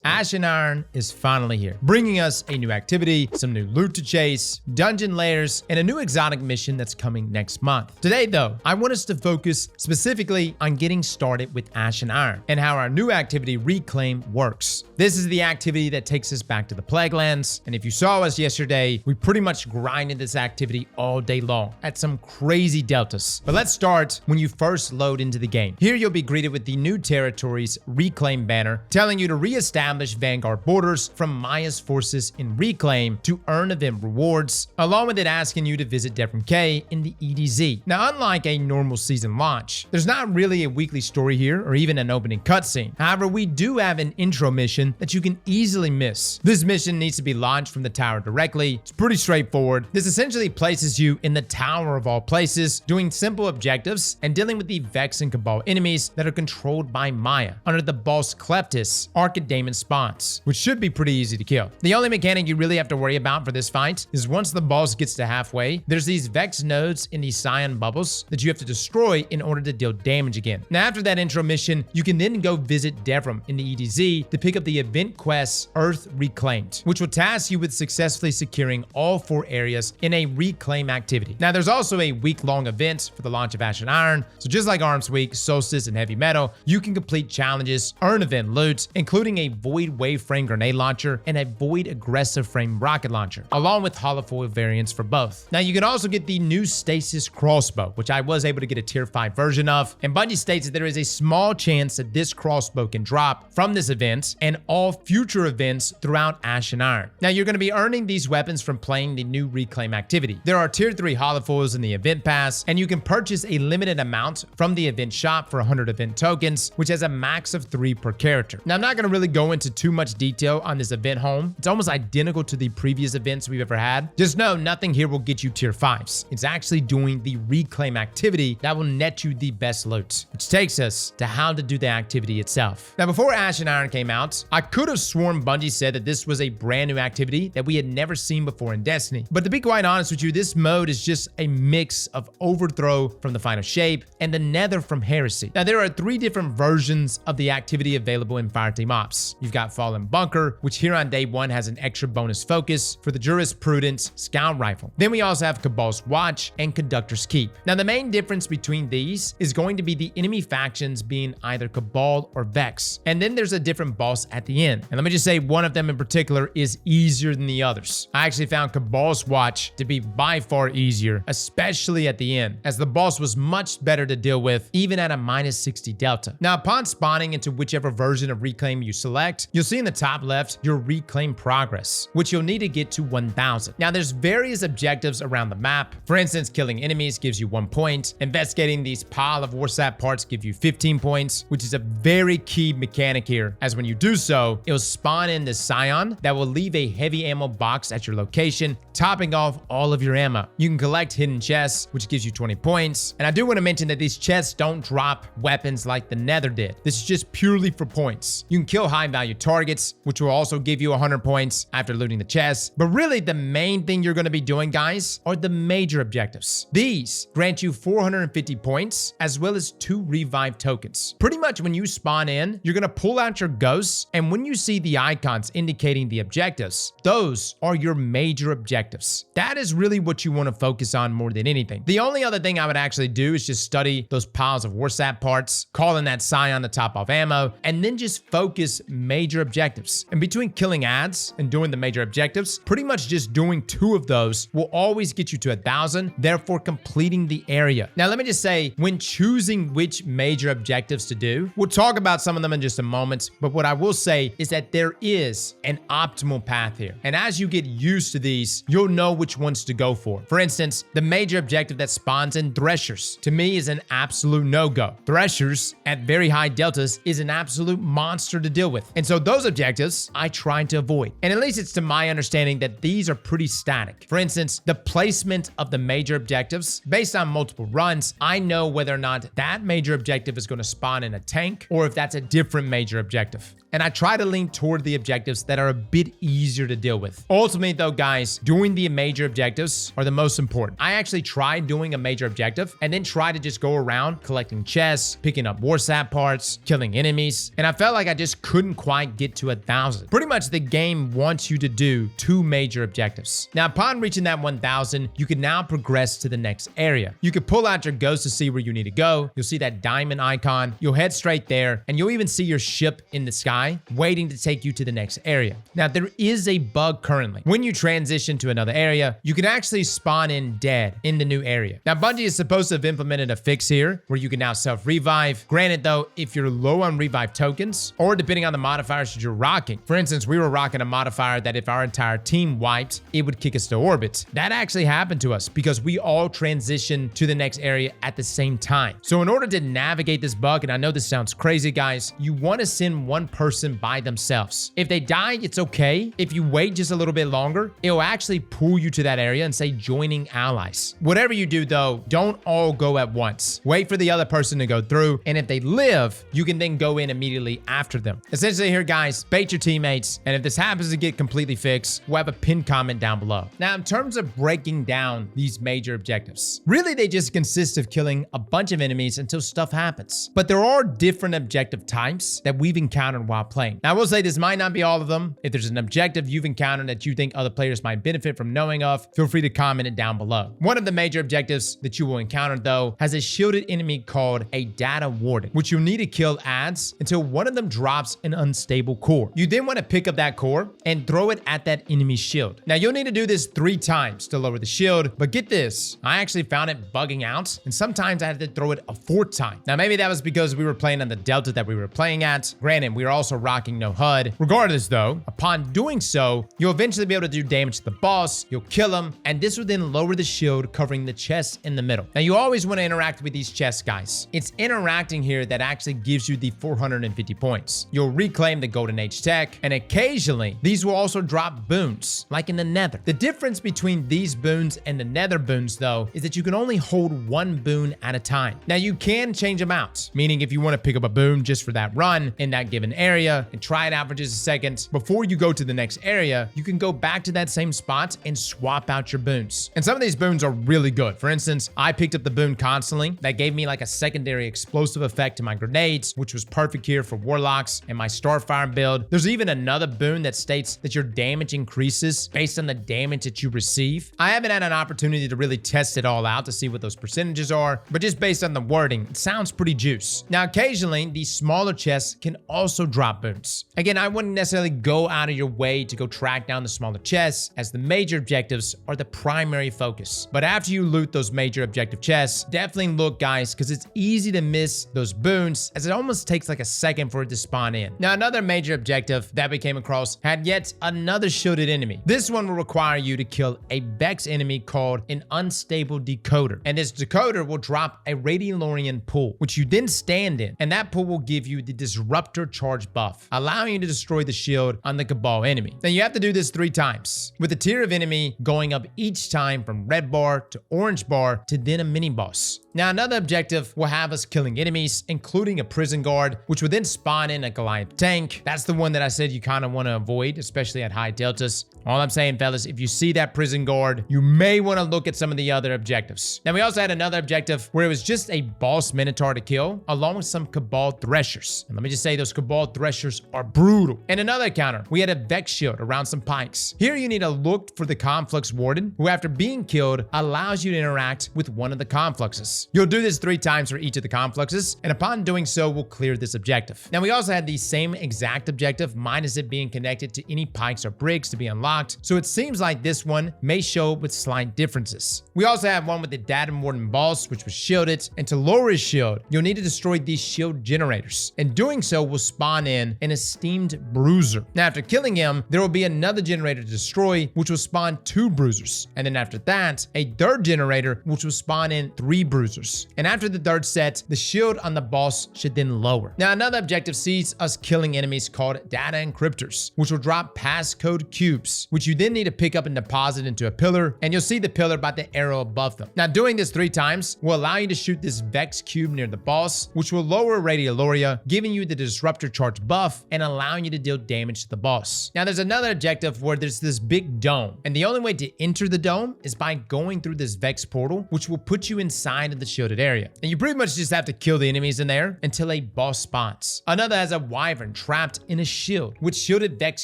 Ash and Iron is finally here, bringing us a new activity, some new loot to chase, dungeon layers, and a new exotic mission that's coming next month. Today though, I want us to focus specifically on getting started with Ash and Iron and how our new activity Reclaim works. This is the activity that takes us back to the Plaguelands, and if you saw us yesterday, we pretty much grinded this activity all day long at some crazy deltas. But let's start when you first load into the game. Here you'll be greeted with the new territories Reclaim banner, telling you to re-establish Vanguard borders from Maya's forces in Reclaim to earn event rewards, along with it asking you to visit Devrim K in the EDZ. Now, unlike a normal season launch, there's not really a weekly story here or even an opening cutscene. However, we do have an intro mission that you can easily miss. This mission needs to be launched from the tower directly. It's pretty straightforward. This essentially places you in the tower of all places, doing simple objectives and dealing with the Vex and Cabal enemies that are controlled by Maya under the boss Kleptis Archidemon spawns, which should be pretty easy to kill. The only mechanic you really have to worry about for this fight is once the boss gets to halfway, there's these Vex nodes in the Cyan bubbles that you have to destroy in order to deal damage again. Now, after that intro mission, you can then go visit Devrim in the EDZ to pick up the event quest Earth Reclaimed, which will task you with successfully securing all 4 areas in a Reclaim activity. Now, there's also a week-long event for the launch of Ash and Iron, so just like Arms Week, Solstice, and Heavy Metal, you can complete challenges, earn event loot, including a Void Wave Frame grenade launcher and a Void Aggressive Frame rocket launcher, along with holofoil variants for both. Now, you can also get the new Stasis crossbow, which I was able to get a tier 5 version of, and Bungie states that there is a small chance that this crossbow can drop from this event and all future events throughout Ash and Iron. Now, you're going to be earning these weapons from playing the new Reclaim activity. There are tier 3 holofoils in the event pass, and you can purchase a limited amount from the event shop for 100 event tokens, which has a max of 3 per character. Now, I'm not going to really go into too much detail on this event home. It's almost identical to the previous events we've ever had. Just know nothing here will get you tier 5s. It's actually doing the Reclaim activity that will net you the best loot, which takes us to how to do the activity itself. Now, before Ash and Iron came out, I could have sworn Bungie said that this was a brand new activity that we had never seen before in Destiny. But to be quite honest with you, this mode is just a mix of Overthrow from the Final Shape and the Nether from Heresy. Now, there are 3 different versions of the activity available in Fireteam Ops. You've got Fallen Bunker, which here on day 1 has an extra bonus focus for the Jurisprudence Scout Rifle. Then we also have Cabal's Watch and Conductor's Keep. Now, the main difference between these is going to be the enemy factions being either Cabal or Vex. And then there's a different boss at the end. And let me just say, one of them in particular is easier than the others. I actually found Cabal's Watch to be by far easier, especially at the end, as the boss was much better to deal with, even at a minus 60 delta. Now, upon spawning into whichever version of Reclaim you select, you'll see in the top left your Reclaim progress, which you'll need to get to 1000. Now, there's various objectives around the map. For instance, killing enemies gives you 1 point. Investigating these pile of Warsap parts give you 15 points, which is a very key mechanic here, as when you do so, it'll spawn in this Scion that will leave a heavy ammo box at your location, topping off all of your ammo. You can collect hidden chests, which gives you 20 points. And I do want to mention that these chests don't drop weapons like the Nether did. This is just purely for points. You can kill high value targets, which will also give you 100 points after looting the chest. But really, the main thing you're going to be doing, guys, are the major objectives. These grant you 450 points, as well as 2 revive tokens. Pretty much when you spawn in, you're going to pull out your ghosts, and when you see the icons indicating the objectives, those are your major objectives. That is really what you want to focus on more than anything. The only other thing I would actually do is just study those piles of Warsap parts, call in that Scion to top off ammo, and then just focus major objectives. And between killing ads and doing the major objectives, pretty much just doing 2 of those will always get you to 1000, therefore completing the area. Now, let me just say, when choosing which major objectives to do, we'll talk about some of them in just a moment, but what I will say is that there is an optimal path here. And as you get used to these, you'll know which ones to go for. For instance, the major objective that spawns in Threshers, to me, is an absolute no-go. Threshers at very high deltas is an absolute monster to deal with. And so those objectives I tried to avoid. And at least it's to my understanding that these are pretty static. For instance, the placement of the major objectives, based on multiple runs, I know whether or not that major objective is going to spawn in a tank or if that's a different major objective. And I try to lean toward the objectives that are a bit easier to deal with. Ultimately though, guys, doing the major objectives are the most important. I actually tried doing a major objective and then try to just go around collecting chests, picking up Warsap parts, killing enemies, and I felt like I just couldn't quite might get to 1,000. Pretty much the game wants you to do 2 major objectives. Now, upon reaching that 1,000, you can now progress to the next area. You can pull out your ghost to see where you need to go. You'll see that diamond icon. You'll head straight there, and you'll even see your ship in the sky waiting to take you to the next area. Now, there is a bug currently. When you transition to another area, you can actually spawn in dead in the new area. Now, Bungie is supposed to have implemented a fix here where you can now self-revive. Granted, though, if you're low on revive tokens, or depending on the modifiers that you're rocking. For instance, we were rocking a modifier that if our entire team wiped, it would kick us to orbit. That actually happened to us because we all transitioned to the next area at the same time. So in order to navigate this bug, and I know this sounds crazy, guys, you want to send one person by themselves. If they die, it's okay. If you wait just a little bit longer, it'll actually pull you to that area and say joining allies. Whatever you do, though, don't all go at once. Wait for the other person to go through, and if they live, you can then go in immediately after them. Essentially here, guys, bait your teammates, and if this happens to get completely fixed, we'll have a pinned comment down below. Now, in terms of breaking down these major objectives, really they just consist of killing a bunch of enemies until stuff happens. But there are different objective types that we've encountered while playing. Now, I will say this might not be all of them. If there's an objective you've encountered that you think other players might benefit from knowing of, feel free to comment it down below. One of the major objectives that you will encounter, though, has a shielded enemy called a data warden, which you'll need to kill ads until one of them drops an unstable core. You then want to pick up that core and throw it at that enemy's shield. Now, you'll need to do this 3 times to lower the shield, but get this, I actually found it bugging out, and sometimes I had to throw it a 4th time. Now, maybe that was because we were playing on the delta that we were playing at. Granted, we were also rocking no HUD. Regardless, though, upon doing so, you'll eventually be able to do damage to the boss, you'll kill him, and this will then lower the shield covering the chest in the middle. Now, you always want to interact with these chests, guys. It's interacting here that actually gives you the 450 points. You'll reclaim the Golden Age tech, and occasionally, these will also drop boons, like in the Nether. The difference between these boons and the Nether boons, though, is that you can only hold 1 boon at a time. Now, you can change them out, meaning if you want to pick up a boon just for that run in that given area and try it out for just a second, before you go to the next area, you can go back to that same spot and swap out your boons. And some of these boons are really good. For instance, I picked up the boon Constantly. That gave me like a secondary explosive effect to my grenades, which was perfect here for warlocks and my Starfire build. There's even another boon that states that your damage increases based on the damage that you receive. I haven't had an opportunity to really test it all out to see what those percentages are, but just based on the wording, it sounds pretty juice. Now, occasionally, these smaller chests can also drop boons. Again, I wouldn't necessarily go out of your way to go track down the smaller chests, as the major objectives are the primary focus. But after you loot those major objective chests, definitely look, guys, because it's easy to miss those boons, as it almost takes like a second for it to spawn in. Now, another major objective that we came across had yet another shielded enemy. This one will require you to kill a Vex enemy called an unstable decoder, and this decoder will drop a Radiolarian pool, which you then stand in, and that pool will give you the disruptor charge buff, allowing you to destroy the shield on the Cabal enemy. Now, you have to do this 3 times, with the tier of enemy going up each time from red bar to orange bar to then a mini boss. Now, another objective will have us killing enemies, including a prison guard, which will then spawn in a Goliath tank. That's the one that I said you kind of want to avoid, especially at high deltas. All I'm saying, fellas, if you see that prison guard, you may want to look at some of the other objectives. Now, we also had another objective where it was just a boss Minotaur to kill, along with some Cabal Threshers. And let me just say, those Cabal Threshers are brutal. And another encounter, we had a Vex shield around some pikes. Here, you need to look for the Conflux Warden, who after being killed, allows you to interact with one of the Confluxes. You'll do this 3 times for each of the Confluxes, and upon doing so, we'll clear this objective. Now, we also had the same exact objective, minus it being connected to any pikes or brigs to be unlocked, so it seems like this one may show up with slight differences. We also have one with the Data Warden boss, which was shielded, and to lower his shield, you'll need to destroy these shield generators, and doing so will spawn in an esteemed bruiser. Now, after killing him, there will be another generator to destroy, which will spawn 2 bruisers, and then after that, a 3rd generator, which will spawn in 3 bruisers. And after the 3rd set, the shield on the boss should then lower. Now, another objective sees us killing enemies called Data Encryptors, which will drop passcode cubes, which you then need to pick up and deposit into a pillar, and you'll see the pillar by the arrow above them. Now, doing this 3 times will allow you to shoot this Vex cube near the boss, which will lower Radiolaria, giving you the disruptor charge buff and allowing you to deal damage to the boss. Now, there's another objective where there's this big dome, and the only way to enter the dome is by going through this Vex portal, which will put you inside of the shielded area. And you pretty much just have to kill the enemies in there until a boss spawns. Another has a Wyvern trapped in a shield with shielded Vex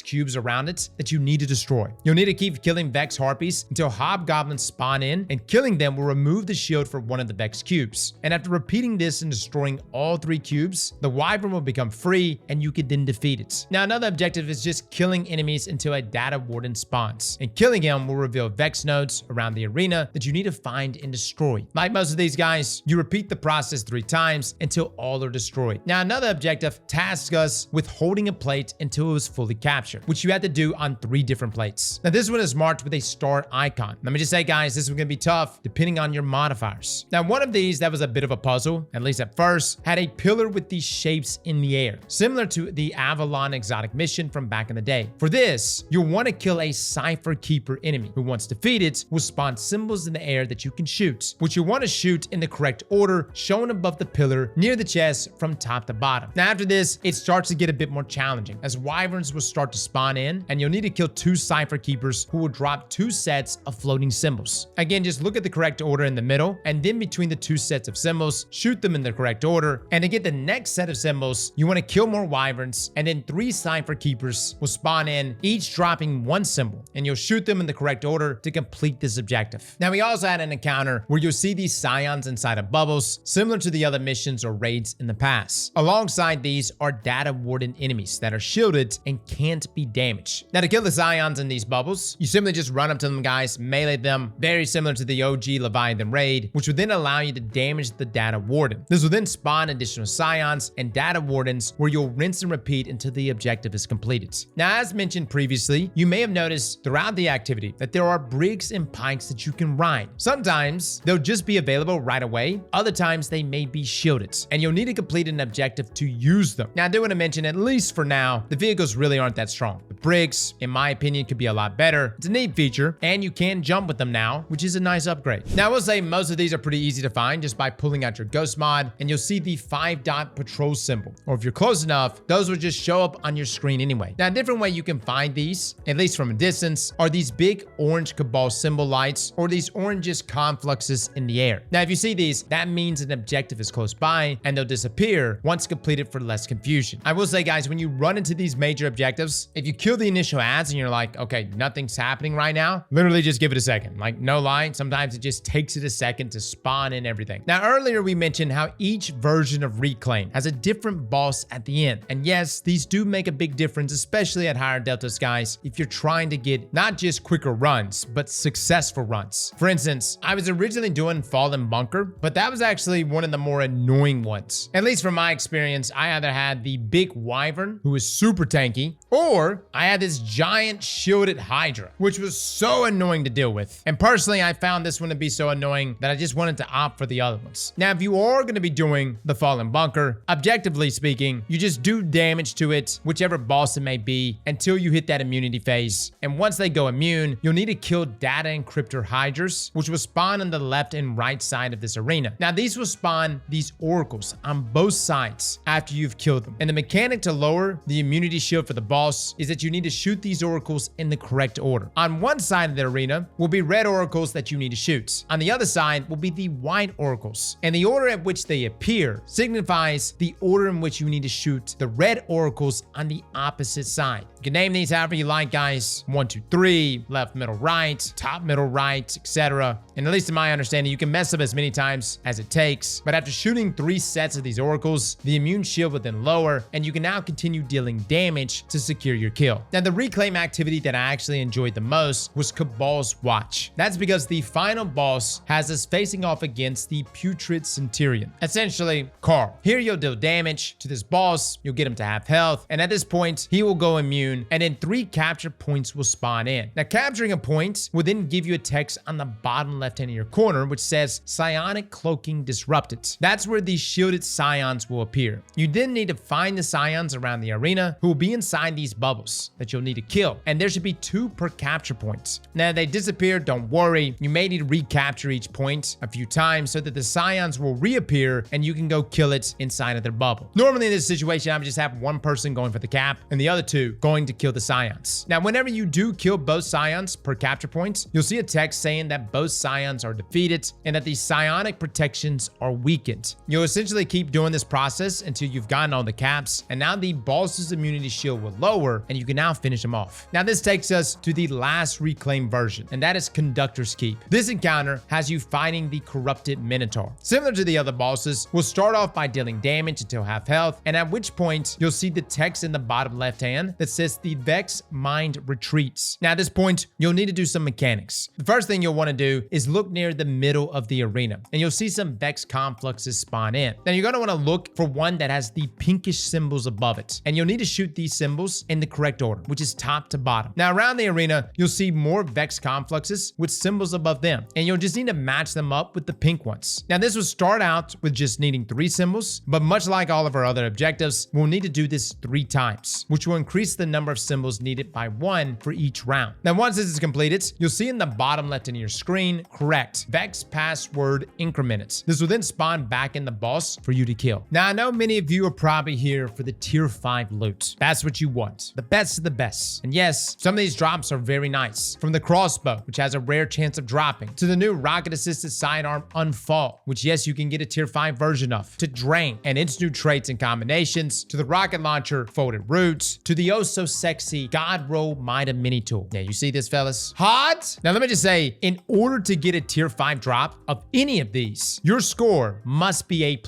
cubes around it that you need to destroy. You'll need to keep killing Vex harpies until hobgoblins spawn in, and killing them will remove the shield for one of the Vex cubes. And after repeating this and destroying all 3 cubes, the wyvern will become free and you can then defeat it. Now another objective is just killing enemies until a data warden spawns, and killing him will reveal Vex nodes around the arena that you need to find and destroy. Like most of these guys, you repeat the process 3 times until all are destroyed. Now another objective tasks us with holding a plate until it was fully captured, which you have to do on 3 different plates. Now this one is marked with a star icon. Let me just say guys, this is going to be tough depending on your modifiers. Now one of these that was a bit of a puzzle, at least at first, had a pillar with these shapes in the air, similar to the Avalon exotic mission from back in the day. For this, you'll want to kill a Cipher Keeper enemy who, once defeated, will spawn symbols in the air that you can shoot, which you want to shoot in the correct order shown above the pillar near the chest from top to bottom. Now after this, it starts to get a bit more challenging as wyverns will start to spawn in, and you'll need to kill 2 Cipher Keepers who will drop 2 sets of floating symbols. Again, just look at the correct order in the middle, and then between the 2 sets of symbols, shoot them in the correct order. And to get the next set of symbols, you want to kill more wyverns, and then 3 Cipher Keepers will spawn in, each dropping 1 symbol, and you'll shoot them in the correct order to complete this objective. Now we also had an encounter where you'll see these scions inside of bubbles, similar to the other missions or raids in the past. Alongside these are data warden enemies that are shielded and can't be damaged. Now to kill the scions in these bubbles, you simply just run up to them guys, melee them, very similar to the OG Leviathan raid, which would then allow you to damage the data warden. This will then spawn additional scions and data wardens where you'll rinse and repeat until the objective is completed. Now as mentioned previously, you may have noticed throughout the activity that there are brigs and pikes that you can ride. Sometimes they'll just be available right away, other times they may be shielded, and you'll need to complete an objective to use them. Now I do want to mention, at least for now, the vehicles really aren't that strong. The brigs, in my opinion, could be a lot better. It's a neat feature, and you can jump with them now, which is a nice upgrade. Now I will say most of these are pretty easy to find just by pulling out your ghost mod, and you'll see the 5-dot patrol symbol, or if you're close enough, those will just show up on your screen anyway. Now a different way you can find these, at least from a distance, are these big orange cabal symbol lights, or these orangish confluxes in the air. Now if you see these, that means an objective is close by, and they'll disappear once completed for less confusion. I will say guys, when you run into these major objectives, if you kill the initial ads and you're like, okay, nothing's happening right now, literally just give it a second. Like no lie, sometimes it just takes it a second to spawn in everything. Now earlier we mentioned how each version of Reclaim has a different boss at the end. And yes, these do make a big difference, especially at higher deltas guys, if you're trying to get not just quicker runs, but successful runs. For instance, I was originally doing Fallen Bunker, but that was actually one of the more annoying ones. At least from my experience, I either had the big wyvern, who was super tanky, or I had this giant shielded Hydra, which was so annoying to deal with. And personally, I found this one to be so annoying that I just wanted to opt for the other ones. Now, if you are going to be doing the Fallen Bunker, objectively speaking, you just do damage to it, whichever boss it may be, until you hit that immunity phase. And once they go immune, you'll need to kill data encryptor Hydras, which will spawn on the left and right side of this arena. Now, these will spawn these oracles on both sides after you've killed them. And the mechanic to lower the immunity shield for the boss is that you need to shoot these oracles in the correct order. On one side of the arena will be red oracles that you need to shoot. On the other side will be the white oracles. And the order at which they appear signifies the order in which you need to shoot the red oracles on the opposite side. You can name these however you like, guys. 1, 2, 3, left, middle, right, top, middle, right, etc. And at least in my understanding, you can mess up as many times as it takes. But after shooting 3 sets of these oracles, the immune shield will then lower, and you can now continue dealing damage to secure your kill. Now, the reclaim activity that I actually enjoyed the most was Cabal's Watch. That's because the final boss has us facing off against the Putrid Centurion, essentially Carl. Here you'll deal damage to this boss, you'll get him to half health, and at this point, he will go immune, and then 3 capture points will spawn in. Now, capturing a point will then give you a text on the bottom left-hand of your corner, which says Psionic Cloaking Disrupted. That's where these shielded scions will appear. You then need to find the scions around the arena who will be inside these bubbles that you'll need to kill, and there should be 2 per capture points. Now, they disappear, don't worry. You may need to recapture each point a few times so that the scions will reappear and you can go kill it inside of their bubble. Normally in this situation, I would just have 1 person going for the cap and the other 2 going to kill the scions. Now, whenever you do kill both scions per capture point, you'll see a text saying that both scions are defeated and that the psionic protections are weakened. You'll essentially keep doing this process until you've gotten all the caps, and now now the boss's immunity shield will lower and you can now finish him off. Now this takes us to the last reclaim version, and that is Conductor's Keep. This encounter has you fighting the corrupted Minotaur. Similar to the other bosses, we'll start off by dealing damage until half health, and at which point you'll see the text in the bottom left hand that says the Vex Mind Retreats. Now at this point, you'll need to do some mechanics. The first thing you'll want to do is look near the middle of the arena, and you'll see some Vex confluxes spawn in. Now you're going to want to look for one that has the pinkish symbols above it, and you'll need to shoot these symbols in the correct order, which is top to bottom. Now around the arena, you'll see more Vex confluxes with symbols above them, and you'll just need to match them up with the pink ones. Now this will start out with just needing 3 symbols, but much like all of our other objectives, we'll need to do this 3 times, which will increase the number of symbols needed by 1 for each round. Now once this is completed, you'll see in the bottom left of your screen, correct, Vex password incremented. This will then spawn back in the boss for you to kill. Now I know many of you are probably here for the tier 5 loot. That's what you want, the best of the best. And yes, some of these drops are very nice. From the crossbow, which has a rare chance of dropping, to the new rocket assisted sidearm Unfall, which yes, you can get a tier 5 version of, to Drain and its new traits and combinations, to the rocket launcher Folded Roots, to the oh so sexy God Roll Mida mini tool. Yeah, you see this, fellas? Hot? Now let me just say, in order to get a tier 5 drop of any of these, your score must be A+.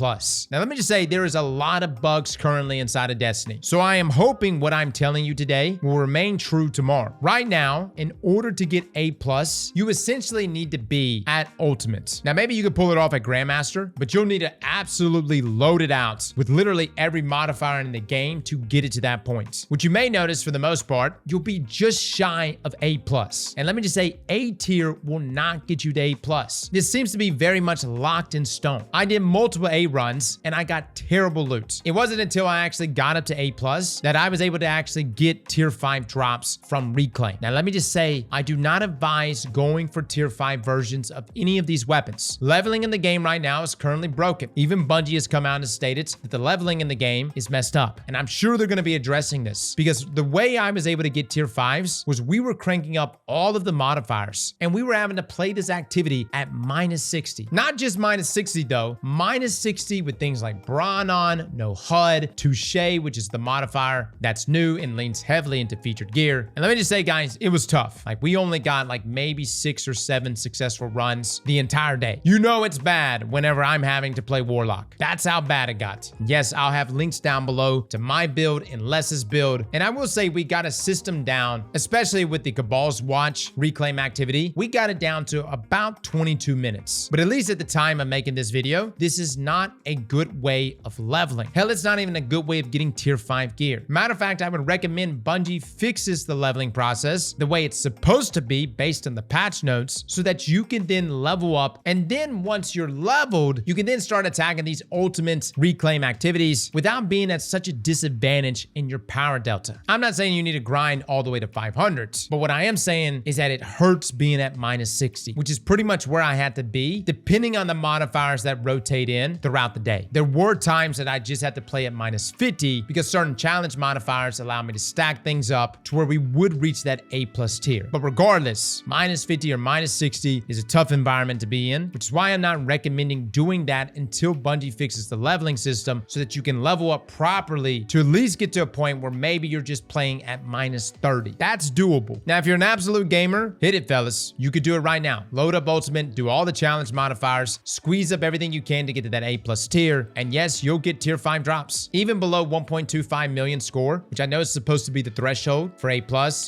Now let me just say, there is a lot of bugs currently inside of Destiny, so I am hoping what I'm telling you today will remain true tomorrow. Right now, in order to get A+, you essentially need to be at Ultimate. Now maybe you could pull it off at Grandmaster, but you'll need to absolutely load it out with literally every modifier in the game to get it to that point. Which you may notice, for the most part, you'll be just shy of A+. And let me just say, A tier will not get you to A+. This seems to be very much locked in stone. I did multiple A runs and I got terrible loot. It wasn't until I actually got up to A+ that I was able to actually get tier 5 drops from Reclaim. Now let me just say, I do not advise going for tier 5 versions of any of these weapons. Leveling in the game right now is currently broken. Even Bungie has come out and stated that the leveling in the game is messed up. And I'm sure they're going to be addressing this, because the way I was able to get tier 5s was we were cranking up all of the modifiers and we were having to play this activity at -60. Not just -60 though, -60 with things like Brawn on, no HUD, Touche, which is the modifier that's new and leans heavily into featured gear. And let me just say, guys, it was tough. Like, we only got like maybe 6 or 7 successful runs the entire day. You know it's bad whenever I'm having to play Warlock. That's how bad it got. Yes, I'll have links down below to my build and Les's build. And I will say we got a system down, especially with the Cabal's Watch reclaim activity. We got it down to about 22 minutes. But at least at the time of making this video, this is not a good way of leveling. Hell, it's not even a good way of getting tier 5 gear. Matter of fact, I would recommend Bungie fixes the leveling process the way it's supposed to be based on the patch notes, so that you can then level up, and then once you're leveled, you can then start attacking these ultimate reclaim activities without being at such a disadvantage in your power delta. I'm not saying you need to grind all the way to 500s, but what I am saying is that it hurts being at -60, which is pretty much where I had to be, depending on the modifiers that rotate in throughout the day. There were times that I just had to play at -50 because certain challenge modifiers allow me to stack things up to where we would reach that A+ tier. But regardless, -50 or -60 is a tough environment to be in, which is why I'm not recommending doing that until Bungie fixes the leveling system, so that you can level up properly to at least get to a point where maybe you're just playing at -30. That's doable. Now, if you're an absolute gamer, hit it, fellas. You could do it right now. Load up Ultimate, do all the challenge modifiers, squeeze up everything you can to get to that A+ tier, and yes, you'll get tier 5 drops. Even below 1.25 million score, which I know is supposed to be the threshold for A+,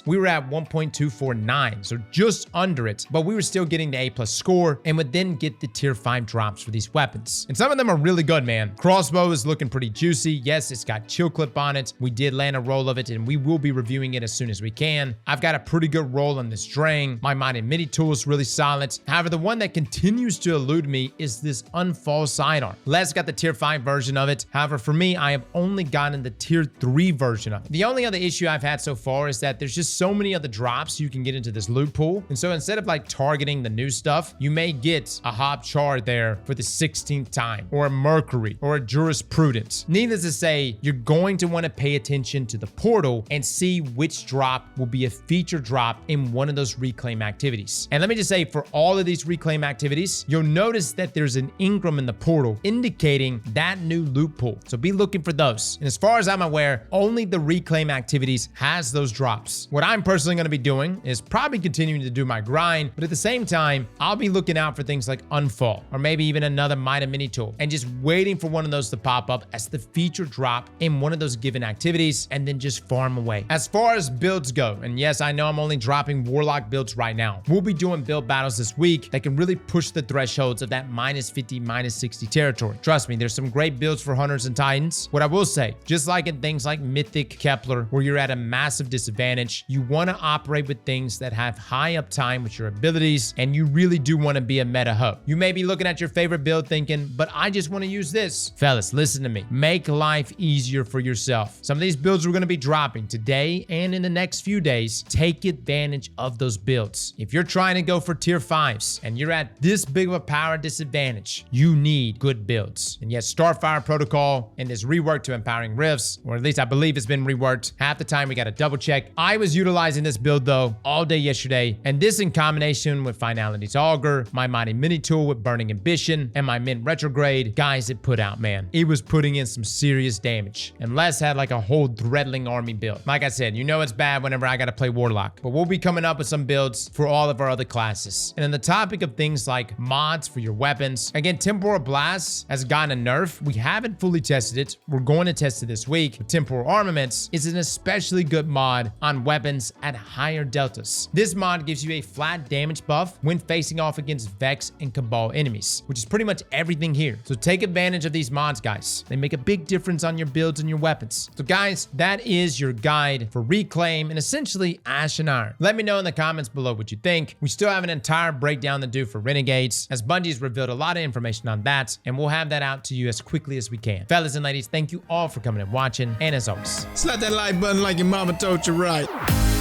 we were at 1.249, so just under it, but we were still getting the A+ score and would then get the tier 5 drops for these weapons. And some of them are really good, man. Crossbow is looking pretty juicy. Yes, it's got chill clip on it. We did land a roll of it, and we will be reviewing it as soon as we can. I've got a pretty good roll on this Drain. My Mighty Mini tool is really solid. However, the one that continues to elude me is this Unfall sidearm. Les got the tier 5 version of it. However, for me, I have only gotten the tier 3 version of it. The only other issue I've had so far is that there's just so many other drops you can get into this loot pool. And so instead of like targeting the new stuff, you may get a Hob Char there for the 16th time, or a Mercury, or a Jurisprudence. Needless to say, you're going to want to pay attention to the portal and see which drop will be a feature drop in one of those reclaim activities. And let me just say, for all of these reclaim activities, you'll notice that there's an engram in the portal indicating that new loot pool. So be looking for those. And as far as I'm aware, only the reclaim activities has those drops. What I'm personally going to be doing is probably continuing to do my grind, but at the same time, I'll be looking out for things like Unfall, or maybe even another Might of Mini tool, and just waiting for one of those to pop up as the feature drop in one of those given activities, and then just farm away. As far as builds go, and yes, I know I'm only dropping Warlock builds right now, we'll be doing build battles this week that can really push the thresholds of that -50, -60 territory. Trust me, there's some great builds for Hunters and Titans. What I will say, just like in things like Mythic, Kepler, where you're at a massive disadvantage, you want to operate with things that have high uptime with your abilities, and you really do want to be a meta hub. You may be looking at your favorite build thinking, but I just want to use this. Fellas, listen to me. Make life easier for yourself. Some of these builds we're going to be dropping today and in the next few days. Take advantage of those builds. If you're trying to go for tier 5s and you're at this big of a power disadvantage, you need good builds. And yes, Starfire Protocol and this rework to Empowering Rifts, or at least I believe it's been reworked. Half the time we got to double check. I was utilizing this build though all day yesterday, and this in combination with Finality's Augur, my Mighty Mini tool with Burning Ambition, and my Mint Retrograde, guys, it put out, man. It was putting in some serious damage. And Les had like a whole Threadling army build. Like I said, you know it's bad whenever I got to play Warlock, but we'll be coming up with some builds for all of our other classes. And on the topic of things like mods for your weapons, again, Temporal Blast has gotten a nerf. We haven't fully tested it. We're going to test it this week. But Temporal Armaments is an especially good mod on weapons at higher deltas. This mod gives you a flat damage buff when facing off against Vex and Cabal enemies, which is pretty much everything here. So take advantage of these mods, guys. They make a big difference on your builds and your weapons. So guys, that is your guide for Reclaim and essentially Ash and Iron. Let me know in the comments below what you think. We still have an entire breakdown to do for Renegades, as Bungie's revealed a lot of information on that, and we'll have that out to you as quickly as we can. Fellas and ladies, thank you all for coming and watching, and as always, slap that like button like your mama told you right.